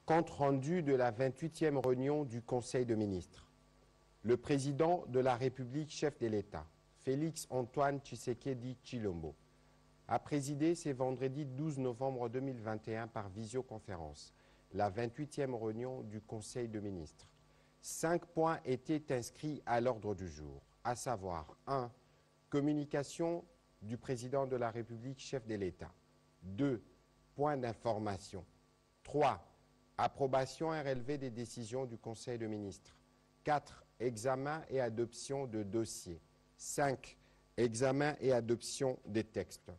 Compte rendu de la 28e réunion du Conseil de ministres. Le président de la République, chef de l'État, Félix Antoine Tshisekedi Tshilombo, a présidé ce vendredi 12 novembre 2021 par visioconférence la 28e réunion du Conseil de ministres. 5 points étaient inscrits à l'ordre du jour, à savoir 1. Communication du président de la République, chef de l'État. 2. Point d'information. 3. Approbation et relevé des décisions du Conseil de ministres. 4. Examen et adoption de dossiers. 5. Examen et adoption des textes.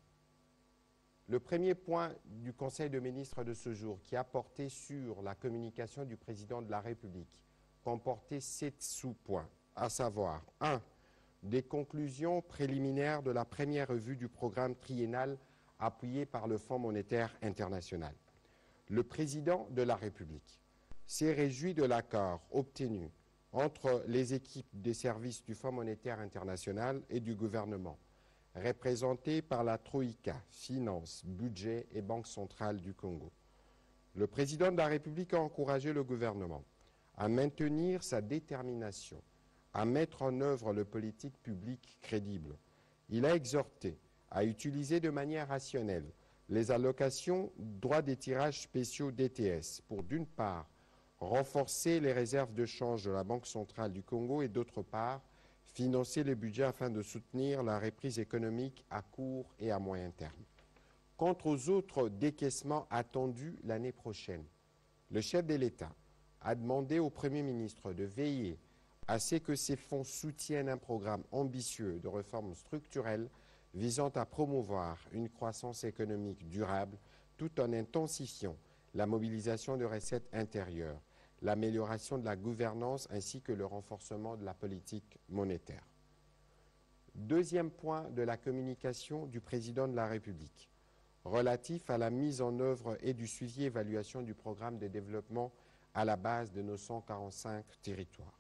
Le premier point du Conseil de ministres de ce jour, qui a porté sur la communication du président de la République, comportait 7 sous-points, à savoir 1. Des conclusions préliminaires de la première revue du programme triennal appuyé par le Fonds monétaire international. Le président de la République s'est réjoui de l'accord obtenu entre les équipes des services du Fonds monétaire international et du gouvernement, représentés par la Troïka, Finances, Budget et Banque centrale du Congo. Le président de la République a encouragé le gouvernement à maintenir sa détermination à mettre en œuvre le politique publique crédible. Il a exhorté à utiliser de manière rationnelle les allocations droits des tirages spéciaux DTS pour, d'une part, renforcer les réserves de change de la Banque centrale du Congo et, d'autre part, financer les budgets afin de soutenir la reprise économique à court et à moyen terme. Quant aux autres décaissements attendus l'année prochaine, le chef de l'État a demandé au Premier ministre de veiller à ce que ces fonds soutiennent un programme ambitieux de réformes structurelles visant à promouvoir une croissance économique durable tout en intensifiant la mobilisation de recettes intérieures, l'amélioration de la gouvernance ainsi que le renforcement de la politique monétaire. Deuxième point de la communication du président de la République, relatif à la mise en œuvre et du suivi et évaluation du programme de développement à la base de nos 145 territoires.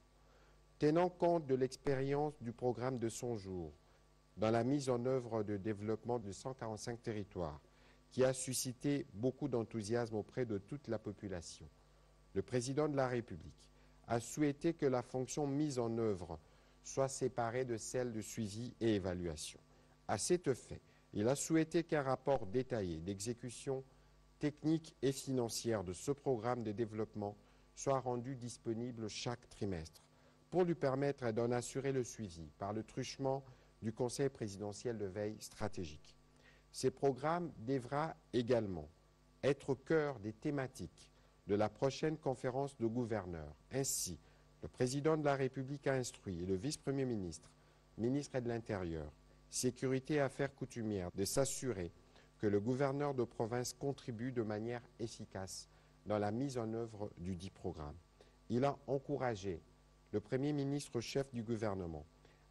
Tenant compte de l'expérience du programme de 100 jours dans la mise en œuvre de développement de 145 territoires, qui a suscité beaucoup d'enthousiasme auprès de toute la population, le président de la République a souhaité que la fonction mise en œuvre soit séparée de celle de suivi et évaluation. À cet effet, il a souhaité qu'un rapport détaillé d'exécution technique et financière de ce programme de développement soit rendu disponible chaque trimestre pour lui permettre d'en assurer le suivi par le truchement du Conseil présidentiel de veille stratégique. Ces programmes devra également être au cœur des thématiques de la prochaine conférence de gouverneurs. Ainsi, le président de la République a instruit le vice-premier ministre, ministre de l'Intérieur, Sécurité et Affaires coutumières de s'assurer que le gouverneur de province contribue de manière efficace dans la mise en œuvre du dit programme. Il a encouragé le Premier ministre chef du gouvernement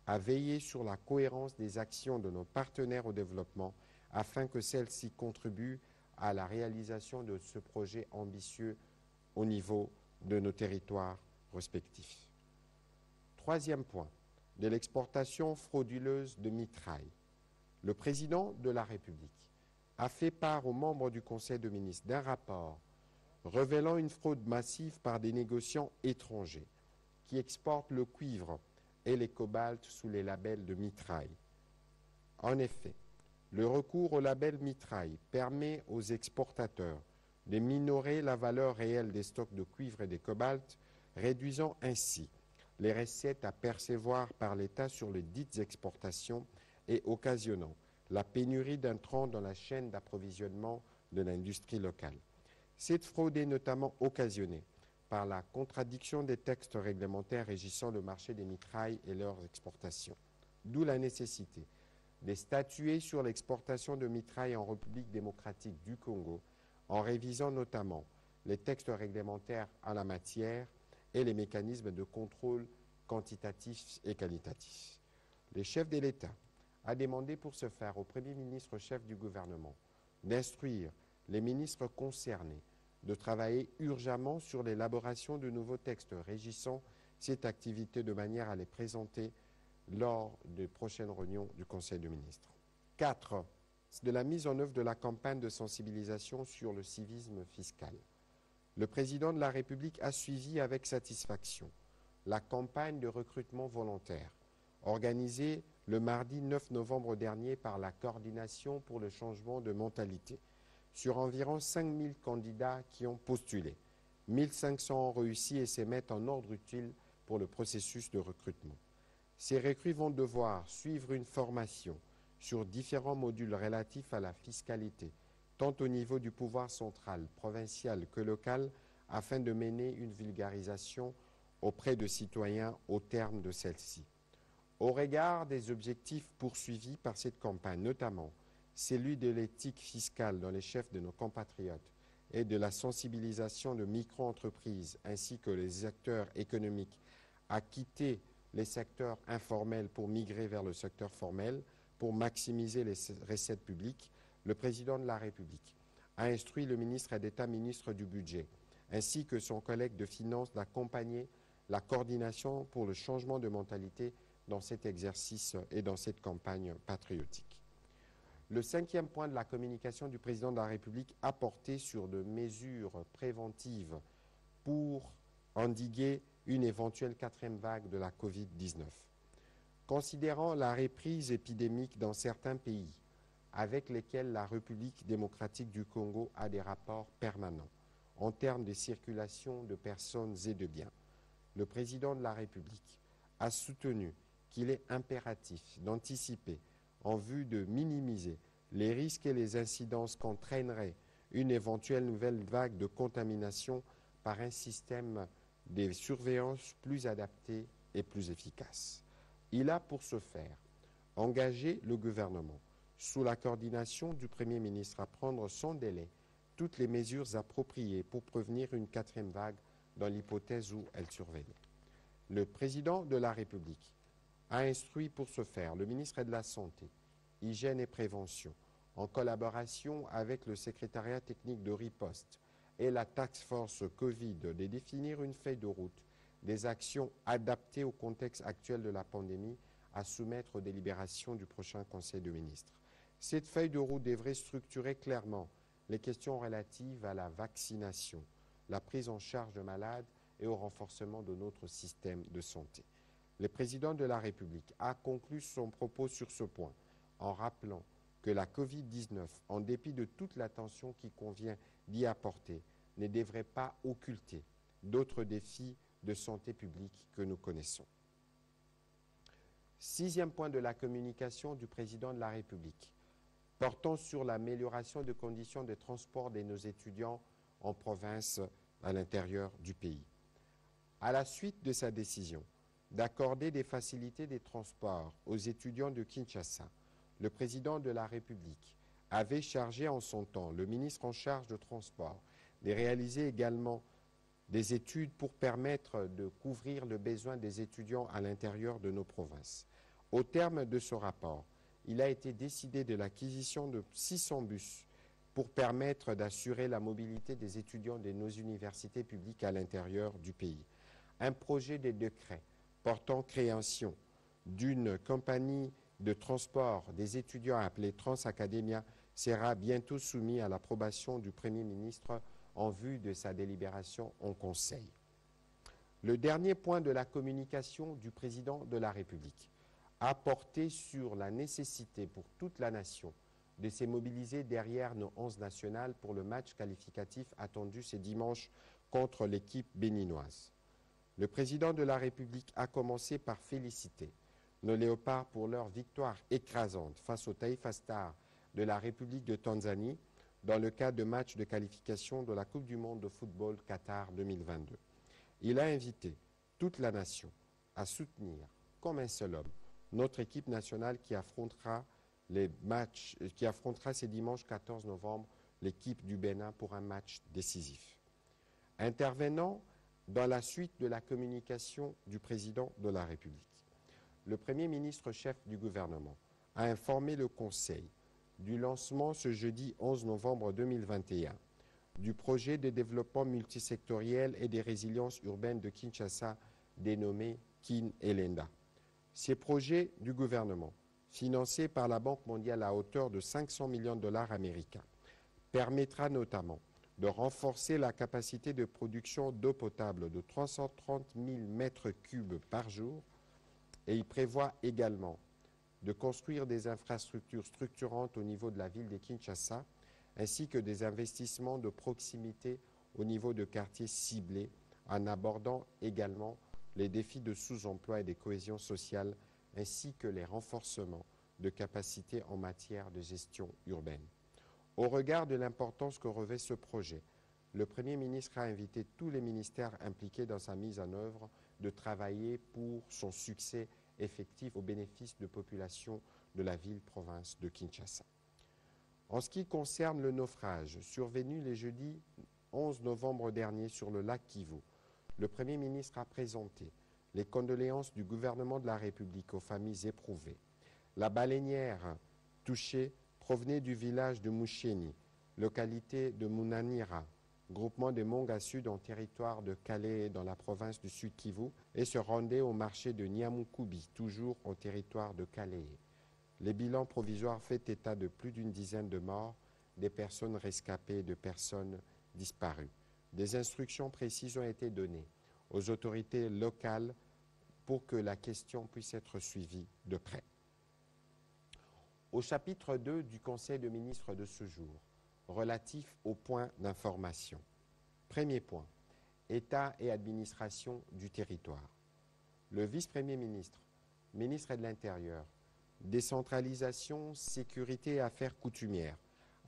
à veiller sur la cohérence des actions de nos partenaires au développement afin que celles-ci contribuent à la réalisation de ce projet ambitieux au niveau de nos territoires respectifs. Troisième point, de l'exportation frauduleuse de mitraille. Le président de la République a fait part aux membres du Conseil de ministres d'un rapport révélant une fraude massive par des négociants étrangers qui exportent le cuivre et les cobaltes sous les labels de mitraille. En effet, le recours au label mitraille permet aux exportateurs de minorer la valeur réelle des stocks de cuivre et des cobaltes, réduisant ainsi les recettes à percevoir par l'État sur les dites exportations et occasionnant la pénurie d'intrants dans la chaîne d'approvisionnement de l'industrie locale. Cette fraude est notamment occasionnée par la contradiction des textes réglementaires régissant le marché des mitrailles et leurs exportations. D'où la nécessité de statuer sur l'exportation de mitrailles en République démocratique du Congo en révisant notamment les textes réglementaires en la matière et les mécanismes de contrôle quantitatifs et qualitatifs. Le chef de l'État a demandé pour ce faire au Premier ministre chef du gouvernement d'instruire les ministres concernés de travailler urgemment sur l'élaboration de nouveaux textes régissant cette activité de manière à les présenter lors des prochaines réunions du Conseil des ministres. 4. De la mise en œuvre de la campagne de sensibilisation sur le civisme fiscal. Le président de la République a suivi avec satisfaction la campagne de recrutement volontaire organisée le mardi 9 novembre dernier par la Coordination pour le changement de mentalité sur environ 5000 candidats qui ont postulé. 1500 ont réussi et se mettent en ordre utile pour le processus de recrutement. Ces recrues vont devoir suivre une formation sur différents modules relatifs à la fiscalité, tant au niveau du pouvoir central, provincial que local, afin de mener une vulgarisation auprès de citoyens au terme de celle-ci. Au regard des objectifs poursuivis par cette campagne, notamment celui de l'éthique fiscale dans les chefs de nos compatriotes et de la sensibilisation de micro-entreprises ainsi que les acteurs économiques à quitter les secteurs informels pour migrer vers le secteur formel, pour maximiser les recettes publiques, le président de la République a instruit le ministre d'État, ministre du Budget, ainsi que son collègue de finances d'accompagner la coordination pour le changement de mentalité dans cet exercice et dans cette campagne patriotique. Le 5e point de la communication du président de la République a porté sur de mesures préventives pour endiguer une éventuelle 4e vague de la Covid-19. Considérant la reprise épidémique dans certains pays avec lesquels la République démocratique du Congo a des rapports permanents en termes de circulation de personnes et de biens, le président de la République a soutenu qu'il est impératif d'anticiper en vue de minimiser les risques et les incidences qu'entraînerait une éventuelle nouvelle vague de contamination par un système de surveillance plus adapté et plus efficace. Il a pour ce faire engagé le gouvernement, sous la coordination du Premier ministre, à prendre sans délai toutes les mesures appropriées pour prévenir une 4e vague dans l'hypothèse où elle survenait. Le président de la République a instruit pour ce faire le ministre de la Santé, Hygiène et Prévention, en collaboration avec le secrétariat technique de riposte et la task force Covid, de définir une feuille de route des actions adaptées au contexte actuel de la pandémie à soumettre aux délibérations du prochain Conseil de ministres. Cette feuille de route devrait structurer clairement les questions relatives à la vaccination, la prise en charge de malades et au renforcement de notre système de santé. Le président de la République a conclu son propos sur ce point en rappelant que la Covid-19, en dépit de toute l'attention qui convient d'y apporter, ne devrait pas occulter d'autres défis de santé publique que nous connaissons. 6e point de la communication du président de la République, portant sur l'amélioration des conditions de transport de nos étudiants en province à l'intérieur du pays. À la suite de sa décision d'accorder des facilités de transport aux étudiants de Kinshasa, le président de la République avait chargé en son temps le ministre en charge de transport de réaliser également des études pour permettre de couvrir le besoin des étudiants à l'intérieur de nos provinces. Au terme de ce rapport, il a été décidé de l'acquisition de 600 bus pour permettre d'assurer la mobilité des étudiants de nos universités publiques à l'intérieur du pays. Un projet de décret portant création d'une compagnie de transport des étudiants appelée Transacademia sera bientôt soumis à l'approbation du Premier ministre en vue de sa délibération en Conseil. Le dernier point de la communication du président de la République a porté sur la nécessité pour toute la nation de se mobiliser derrière nos 11 nationales pour le match qualificatif attendu ce dimanche contre l'équipe béninoise. Le président de la République a commencé par féliciter nos léopards pour leur victoire écrasante face au Taifa Stars de la République de Tanzanie dans le cadre de matchs de qualification de la Coupe du monde de football Qatar 2022. Il a invité toute la nation à soutenir, comme un seul homme, notre équipe nationale qui affrontera ce dimanche 14 novembre l'équipe du Bénin pour un match décisif. Intervenant dans la suite de la communication du président de la République, le Premier ministre chef du gouvernement a informé le Conseil du lancement ce jeudi 11 novembre 2021 du projet de développement multisectoriel et de résilience urbaine de Kinshasa dénommé Kin-Elenda. Ces projets du gouvernement, financés par la Banque mondiale à hauteur de 500 millions de dollars américains, permettra notamment de renforcer la capacité de production d'eau potable de 330 000 mètres cubes par jour, et il prévoit également de construire des infrastructures structurantes au niveau de la ville de Kinshasa, ainsi que des investissements de proximité au niveau de quartiers ciblés, en abordant également les défis de sous-emploi et de cohésion sociale, ainsi que les renforcements de capacités en matière de gestion urbaine. Au regard de l'importance que revêt ce projet, le Premier ministre a invité tous les ministères impliqués dans sa mise en œuvre de travailler pour son succès effectif au bénéfice de populations de la ville-province de Kinshasa. En ce qui concerne le naufrage survenu le jeudi 11 novembre dernier sur le lac Kivu, le Premier ministre a présenté les condoléances du gouvernement de la République aux familles éprouvées. La baleinière touchée provenait du village de Moucheni, localité de Munanira, groupement de Monga Sud en territoire de Calais dans la province du Sud Kivu, et se rendait au marché de Niamukubi, toujours en territoire de Calais. Les bilans provisoires fait état de plus d'une dizaine de morts, des personnes rescapées et de personnes disparues. Des instructions précises ont été données aux autorités locales pour que la question puisse être suivie de près. Au chapitre 2 du Conseil de ministres de ce jour, relatif aux points d'information. Premier point, État et administration du territoire. Le vice-premier ministre, ministre de l'Intérieur, décentralisation, sécurité et affaires coutumières,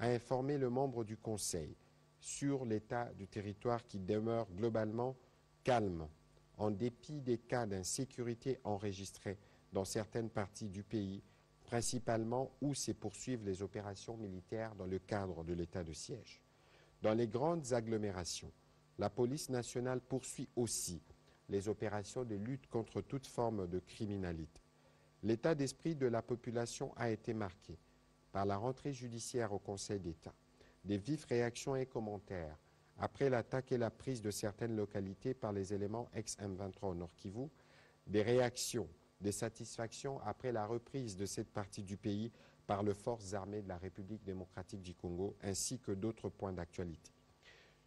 a informé le membre du Conseil sur l'état du territoire qui demeure globalement calme, en dépit des cas d'insécurité enregistrés dans certaines parties du pays, principalement où se poursuivent les opérations militaires dans le cadre de l'état de siège. Dans les grandes agglomérations, la police nationale poursuit aussi les opérations de lutte contre toute forme de criminalité. L'état d'esprit de la population a été marqué par la rentrée judiciaire au Conseil d'État, des vives réactions et commentaires après l'attaque et la prise de certaines localités par les éléments ex-M23 au Nord Kivu, des réactions, des satisfactions après la reprise de cette partie du pays par les forces armées de la République démocratique du Congo, ainsi que d'autres points d'actualité.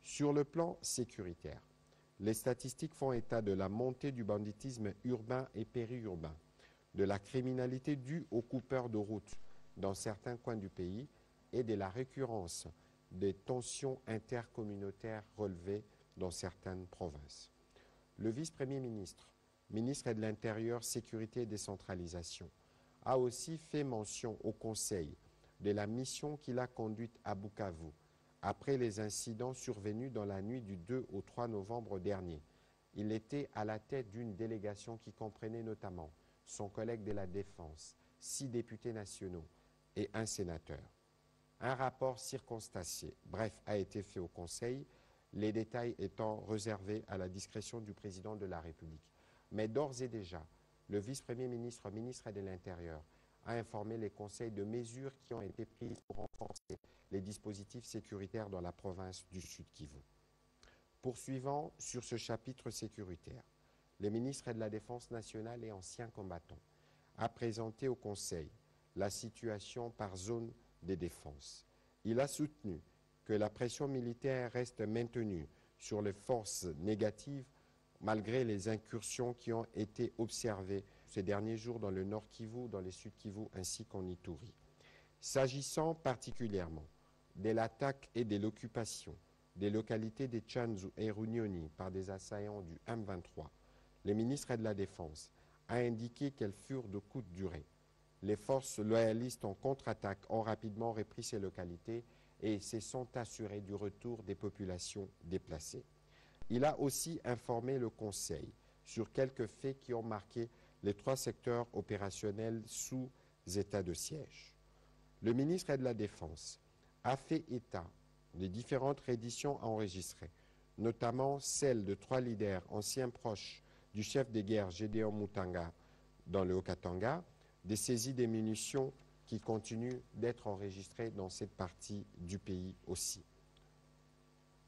Sur le plan sécuritaire, les statistiques font état de la montée du banditisme urbain et périurbain, de la criminalité due aux coupeurs de route dans certains coins du pays et de la récurrence des tensions intercommunautaires relevées dans certaines provinces. Le vice-premier ministre, ministre de l'Intérieur, Sécurité et Décentralisation, a aussi fait mention au Conseil de la mission qu'il a conduite à Bukavu après les incidents survenus dans la nuit du 2 au 3 novembre dernier. Il était à la tête d'une délégation qui comprenait notamment son collègue de la Défense, 6 députés nationaux et un sénateur. Un rapport circonstancié, bref, a été fait au Conseil, les détails étant réservés à la discrétion du président de la République. Mais d'ores et déjà, le vice-premier ministre, ministre de l'Intérieur, a informé les conseils de mesures qui ont été prises pour renforcer les dispositifs sécuritaires dans la province du Sud Kivu. Poursuivant sur ce chapitre sécuritaire, le ministre de la Défense nationale et ancien combattant a présenté au Conseil la situation par zone de défense. Il a soutenu que la pression militaire reste maintenue sur les forces négatives malgré les incursions qui ont été observées ces derniers jours dans le Nord Kivu, dans le Sud Kivu ainsi qu'en Ituri. S'agissant particulièrement de l'attaque et de l'occupation des localités de Tchanzu et Runyoni par des assaillants du M23, le ministre de la Défense a indiqué qu'elles furent de courte durée. Les forces loyalistes en contre-attaque ont rapidement repris ces localités et se sont assurées du retour des populations déplacées. Il a aussi informé le Conseil sur quelques faits qui ont marqué les 3 secteurs opérationnels sous état de siège. Le ministre de la Défense a fait état des différentes redditions enregistrées, notamment celle de 3 leaders anciens proches du chef de guerre Gédéon Moutanga dans le Haut-Katanga, des saisies des munitions qui continuent d'être enregistrées dans cette partie du pays aussi.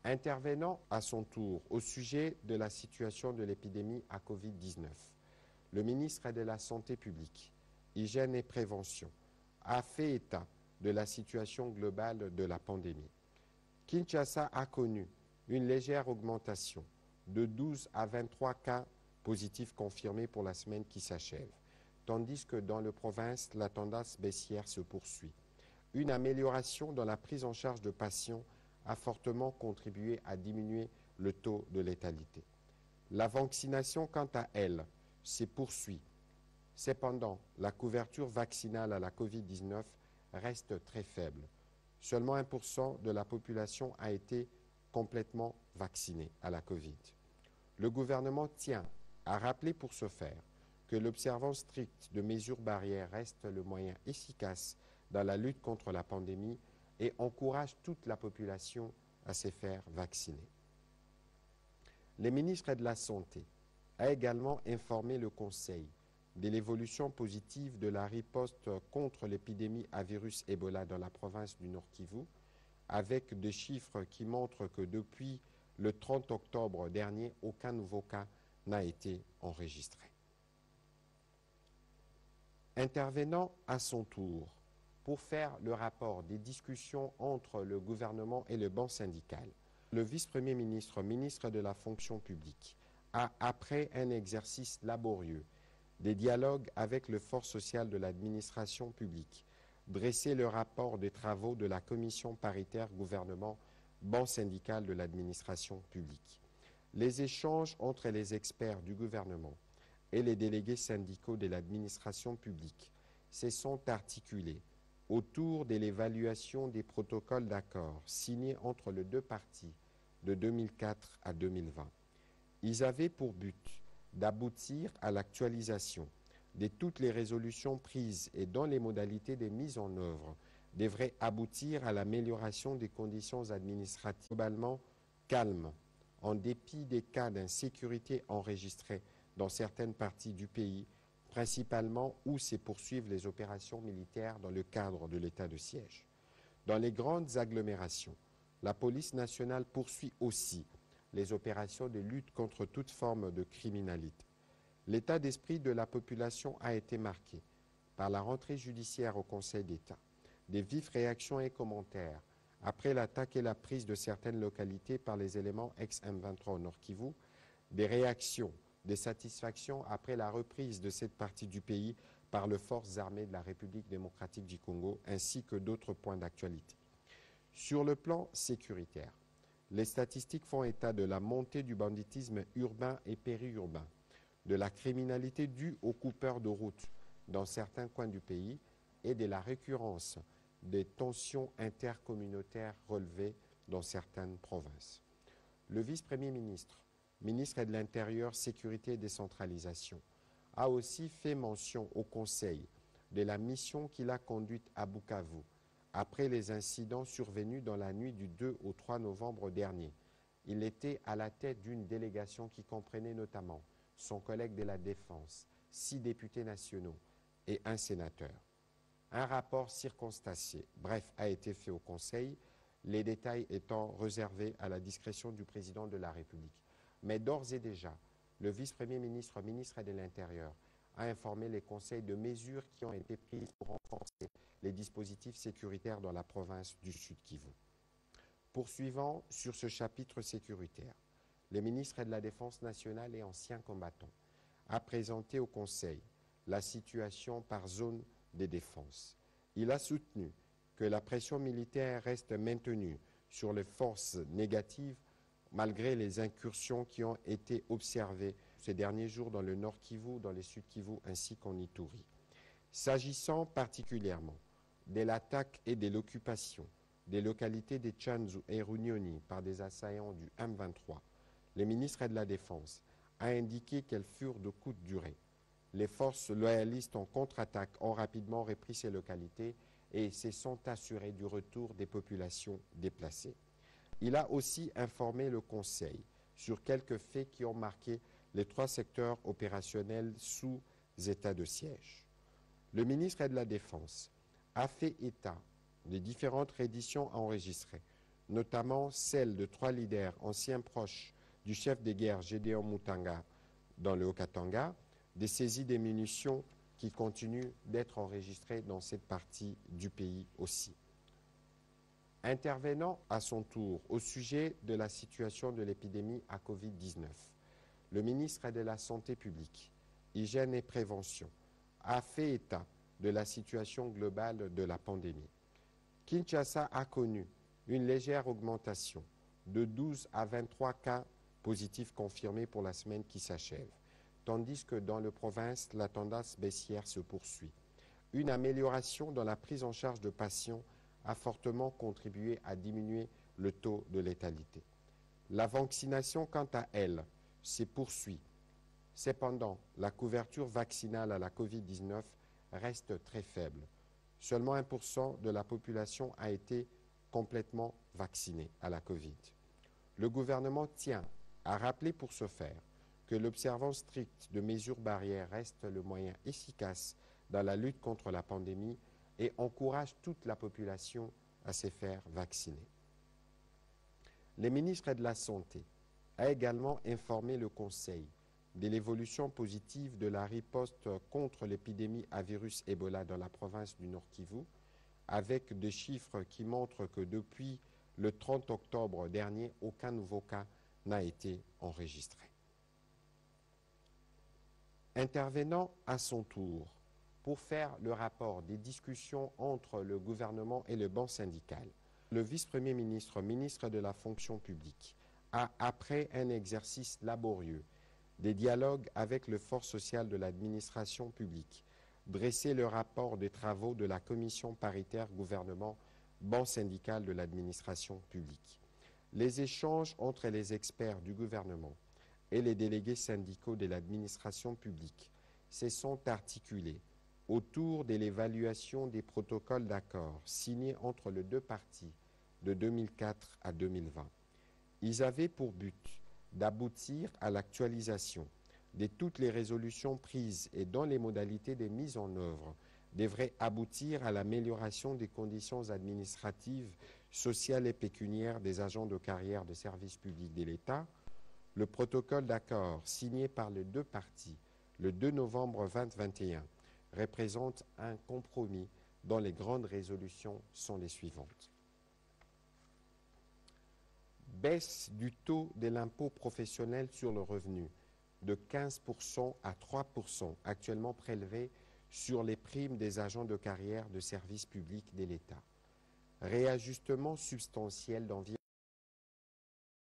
Intervenant à son tour au sujet de la situation de l'épidémie à Covid-19, le ministre de la Santé publique, Hygiène et Prévention a fait état de la situation globale de la pandémie. Kinshasa a connu une légère augmentation de 12 à 23 cas positifs confirmés pour la semaine qui s'achève, tandis que dans la province, la tendance baissière se poursuit. Une amélioration dans la prise en charge de patients a fortement contribué à diminuer le taux de létalité. La vaccination, quant à elle, se poursuit. Cependant, la couverture vaccinale à la COVID-19 reste très faible. Seulement 1% de la population a été complètement vaccinée à la COVID. Le gouvernement tient à rappeler pour ce faire que l'observance stricte de mesures barrières reste le moyen efficace dans la lutte contre la pandémie et encourage toute la population à se faire vacciner. Le ministre de la Santé a également informé le Conseil de l'évolution positive de la riposte contre l'épidémie à virus Ebola dans la province du Nord Kivu, avec des chiffres qui montrent que depuis le 30 octobre dernier, aucun nouveau cas n'a été enregistré. Intervenant à son tour pour faire le rapport des discussions entre le gouvernement et le banc syndical, le vice-premier ministre, ministre de la fonction publique, a, après un exercice laborieux, des dialogues avec le force social de l'administration publique, dressé le rapport des travaux de la commission paritaire gouvernement-banc syndical de l'administration publique. Les échanges entre les experts du gouvernement et les délégués syndicaux de l'administration publique se sont articulés autour de l'évaluation des protocoles d'accord signés entre les deux parties de 2004 à 2020. Ils avaient pour but d'aboutir à l'actualisation de toutes les résolutions prises et dont les modalités de mise en œuvre devraient aboutir à l'amélioration des conditions administratives globalement calmes, en dépit des cas d'insécurité enregistrés dans certaines parties du pays, principalement où se poursuivent les opérations militaires dans le cadre de l'état de siège. Dans les grandes agglomérations, la police nationale poursuit aussi les opérations de lutte contre toute forme de criminalité. L'état d'esprit de la population a été marqué par la rentrée judiciaire au Conseil d'État, des vives réactions et commentaires après l'attaque et la prise de certaines localités par les éléments ex-M23 au Nord Kivu, des réactions, des satisfactions après la reprise de cette partie du pays par les forces armées de la République démocratique du Congo, ainsi que d'autres points d'actualité. Sur le plan sécuritaire, les statistiques font état de la montée du banditisme urbain et périurbain, de la criminalité due aux coupeurs de route dans certains coins du pays et de la récurrence des tensions intercommunautaires relevées dans certaines provinces. Le vice-premier ministre, ministre de l'Intérieur, Sécurité et Décentralisation, a aussi fait mention au Conseil de la mission qu'il a conduite à Bukavu après les incidents survenus dans la nuit du 2 au 3 novembre dernier. Il était à la tête d'une délégation qui comprenait notamment son collègue de la Défense, 6 députés nationaux et un sénateur. Un rapport circonstancié, bref, a été fait au Conseil, les détails étant réservés à la discrétion du président de la République. Mais d'ores et déjà, le vice-premier ministre, ministre de l'Intérieur, a informé les conseils de mesures qui ont été prises pour renforcer les dispositifs sécuritaires dans la province du Sud Kivu. Poursuivant sur ce chapitre sécuritaire, le ministre de la Défense nationale et ancien combattant a présenté au Conseil la situation par zone de défense. Il a soutenu que la pression militaire reste maintenue sur les forces négatives malgré les incursions qui ont été observées ces derniers jours dans le Nord Kivu, dans le Sud Kivu ainsi qu'en Ituri. S'agissant particulièrement de l'attaque et de l'occupation des localités de Tchanzu et Runyoni par des assaillants du M23, le ministre de la Défense a indiqué qu'elles furent de courte durée. Les forces loyalistes en contre-attaque ont rapidement repris ces localités et se sont assurées du retour des populations déplacées. Il a aussi informé le Conseil sur quelques faits qui ont marqué les 3 secteurs opérationnels sous état de siège. Le ministre de la Défense a fait état de différentes redditions enregistrées, notamment celle de 3 leaders anciens proches du chef de guerre Gédéon Moutanga dans le Haut-Katanga, des saisies des munitions qui continuent d'être enregistrées dans cette partie du pays aussi. Intervenant à son tour au sujet de la situation de l'épidémie à Covid-19, le ministre de la Santé publique, Hygiène et Prévention a fait état de la situation globale de la pandémie. Kinshasa a connu une légère augmentation de 12 à 23 cas positifs confirmés pour la semaine qui s'achève, tandis que dans la province, la tendance baissière se poursuit. Une amélioration dans la prise en charge de patients a fortement contribué à diminuer le taux de létalité. La vaccination, quant à elle, se poursuit. Cependant, la couverture vaccinale à la Covid-19 reste très faible. Seulement 1% de la population a été complètement vaccinée à la Covid. Le gouvernement tient à rappeler pour ce faire que l'observance stricte de mesures barrières reste le moyen efficace dans la lutte contre la pandémie et encourage toute la population à se faire vacciner. Le ministre de la Santé a également informé le Conseil de l'évolution positive de la riposte contre l'épidémie à virus Ebola dans la province du Nord Kivu, avec des chiffres qui montrent que depuis le 30 octobre dernier, aucun nouveau cas n'a été enregistré. Intervenant à son tour pour faire le rapport des discussions entre le gouvernement et le banc syndical, le vice-premier ministre, ministre de la fonction publique, a, après un exercice laborieux, des dialogues avec le force social de l'administration publique, dressé le rapport des travaux de la commission paritaire gouvernement-banc syndical de l'administration publique. Les échanges entre les experts du gouvernement et les délégués syndicaux de l'administration publique se sont articulés autour de l'évaluation des protocoles d'accord signés entre les deux parties de 2004 à 2020. Ils avaient pour but d'aboutir à l'actualisation de toutes les résolutions prises et dont les modalités de mise en œuvre devraient aboutir à l'amélioration des conditions administratives, sociales et pécuniaires des agents de carrière de services publics de l'État. Le protocole d'accord signé par les deux parties le 2 novembre 2021 représente un compromis dont les grandes résolutions sont les suivantes. Baisse du taux de l'impôt professionnel sur le revenu de 15% à 3% actuellement prélevé sur les primes des agents de carrière de services publics de l'État. Réajustement substantiel d'environ